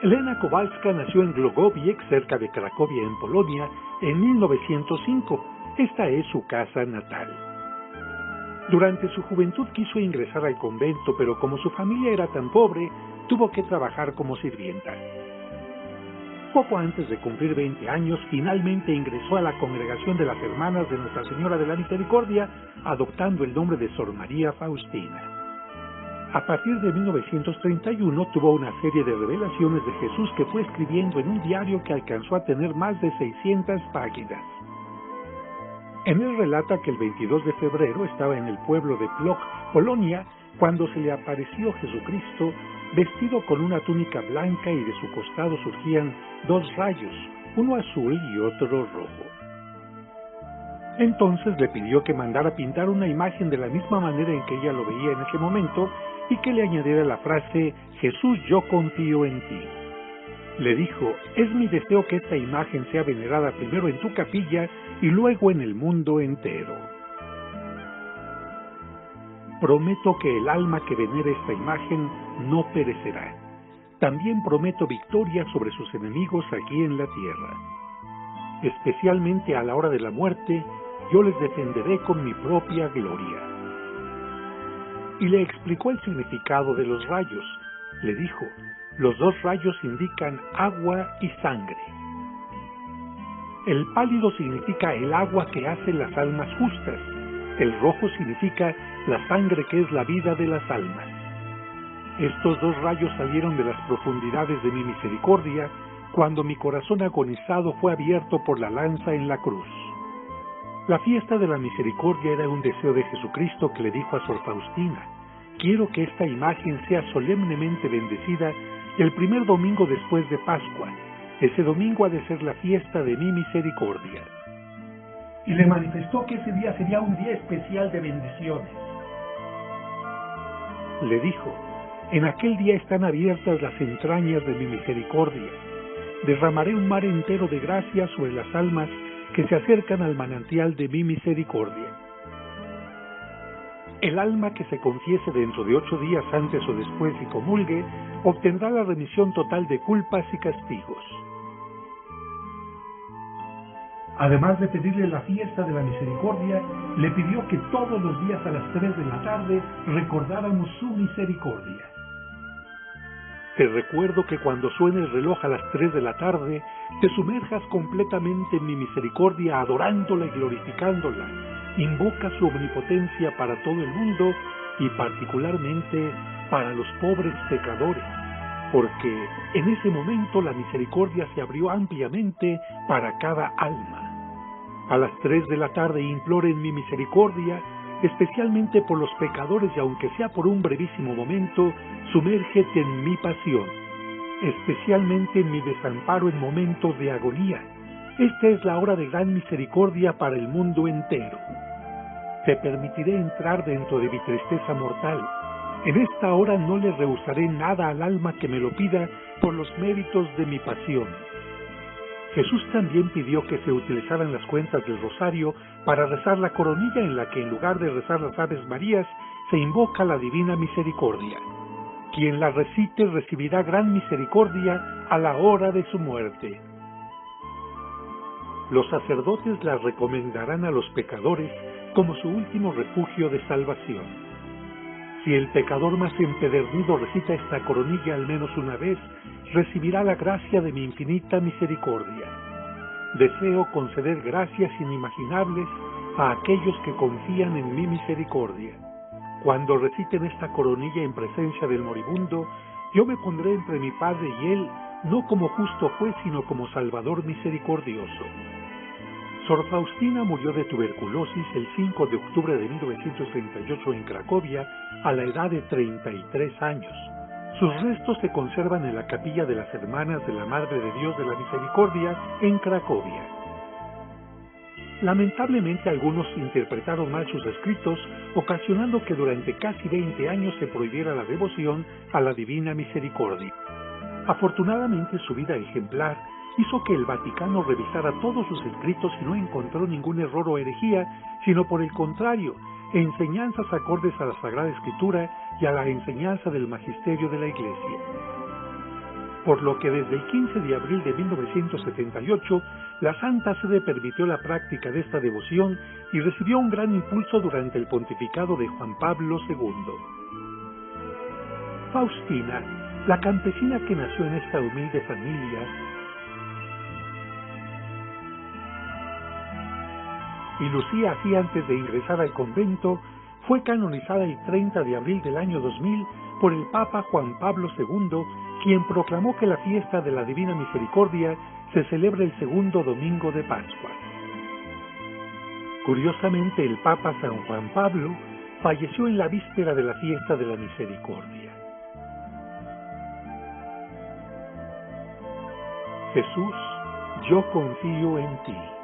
Elena Kowalska nació en Glogowiec, cerca de Cracovia, en Polonia, en 1905. Esta es su casa natal. Durante su juventud quiso ingresar al convento, pero como su familia era tan pobre, tuvo que trabajar como sirvienta. Poco antes de cumplir 20 años, finalmente ingresó a la congregación de las Hermanas de Nuestra Señora de la Misericordia, adoptando el nombre de Sor María Faustina. A partir de 1931 tuvo una serie de revelaciones de Jesús que fue escribiendo en un diario que alcanzó a tener más de 600 páginas. En él relata que el 22 de febrero estaba en el pueblo de Płock, Polonia, cuando se le apareció Jesucristo vestido con una túnica blanca y de su costado surgían dos rayos, uno azul y otro rojo. Entonces le pidió que mandara pintar una imagen de la misma manera en que ella lo veía en ese momento y que le añadiera la frase «Jesús, yo confío en ti». Le dijo, es mi deseo que esta imagen sea venerada primero en tu capilla y luego en el mundo entero. Prometo que el alma que venere esta imagen no perecerá. También prometo victoria sobre sus enemigos aquí en la tierra. Especialmente a la hora de la muerte, yo les defenderé con mi propia gloria. Y le explicó el significado de los rayos. Le dijo, los dos rayos indican agua y sangre. El pálido significa el agua que hace las almas justas. El rojo significa la sangre que es la vida de las almas. Estos dos rayos salieron de las profundidades de mi misericordia cuando mi corazón agonizado fue abierto por la lanza en la cruz. La fiesta de la misericordia era un deseo de Jesucristo que le dijo a Sor Faustina, quiero que esta imagen sea solemnemente bendecida el primer domingo después de Pascua. Ese domingo ha de ser la fiesta de mi misericordia. Y le manifestó que ese día sería un día especial de bendiciones. Le dijo, en aquel día están abiertas las entrañas de mi misericordia. Derramaré un mar entero de gracia sobre las almas que se acercan al manantial de mi misericordia. El alma que se confiese dentro de 8 días antes o después y comulgue, obtendrá la remisión total de culpas y castigos. Además de pedirle la fiesta de la misericordia, le pidió que todos los días a las 3 de la tarde recordáramos su misericordia. Te recuerdo que cuando suene el reloj a las 3 de la tarde, te sumerjas completamente en mi misericordia adorándola y glorificándola. Invoca su omnipotencia para todo el mundo y particularmente para los pobres pecadores, porque en ese momento la misericordia se abrió ampliamente para cada alma. A las 3 de la tarde imploren mi misericordia, especialmente por los pecadores y aunque sea por un brevísimo momento, sumérgete en mi pasión, especialmente en mi desamparo en momentos de agonía. Esta es la hora de gran misericordia para el mundo entero. Te permitiré entrar dentro de mi tristeza mortal. En esta hora no le rehusaré nada al alma que me lo pida por los méritos de mi pasión. Jesús también pidió que se utilizaran las cuentas del rosario para rezar la coronilla en la que en lugar de rezar las Aves Marías se invoca la divina misericordia. Quien la recite recibirá gran misericordia a la hora de su muerte. Los sacerdotes la recomendarán a los pecadores como su último refugio de salvación. Si el pecador más empedernido recita esta coronilla al menos una vez, recibirá la gracia de mi infinita misericordia. Deseo conceder gracias inimaginables a aquellos que confían en mi misericordia. Cuando reciten esta coronilla en presencia del moribundo, yo me pondré entre mi Padre y él, no como justo juez, sino como Salvador misericordioso. Sor Faustina murió de tuberculosis el 5 de octubre de 1938 en Cracovia, a la edad de 33 años. Sus restos se conservan en la capilla de las Hermanas de la Madre de Dios de la Misericordia en Cracovia. Lamentablemente algunos interpretaron mal sus escritos, ocasionando que durante casi 20 años se prohibiera la devoción a la Divina Misericordia. Afortunadamente su vida ejemplar hizo que el Vaticano revisara todos sus escritos y no encontró ningún error o herejía, sino por el contrario, enseñanzas acordes a la Sagrada Escritura y a la enseñanza del magisterio de la Iglesia. por lo que desde el 15 de abril de 1978 la Santa Sede permitió la práctica de esta devoción y recibió un gran impulso durante el pontificado de Juan Pablo II. Faustina, la campesina que nació en esta humilde familia, y lucía así antes de ingresar al convento, fue canonizada el 30 de abril del año 2000 por el Papa Juan Pablo II, quien proclamó que la fiesta de la Divina Misericordia se celebra el segundo domingo de Pascua. Curiosamente, el Papa San Juan Pablo falleció en la víspera de la fiesta de la Misericordia. Jesús, yo confío en ti.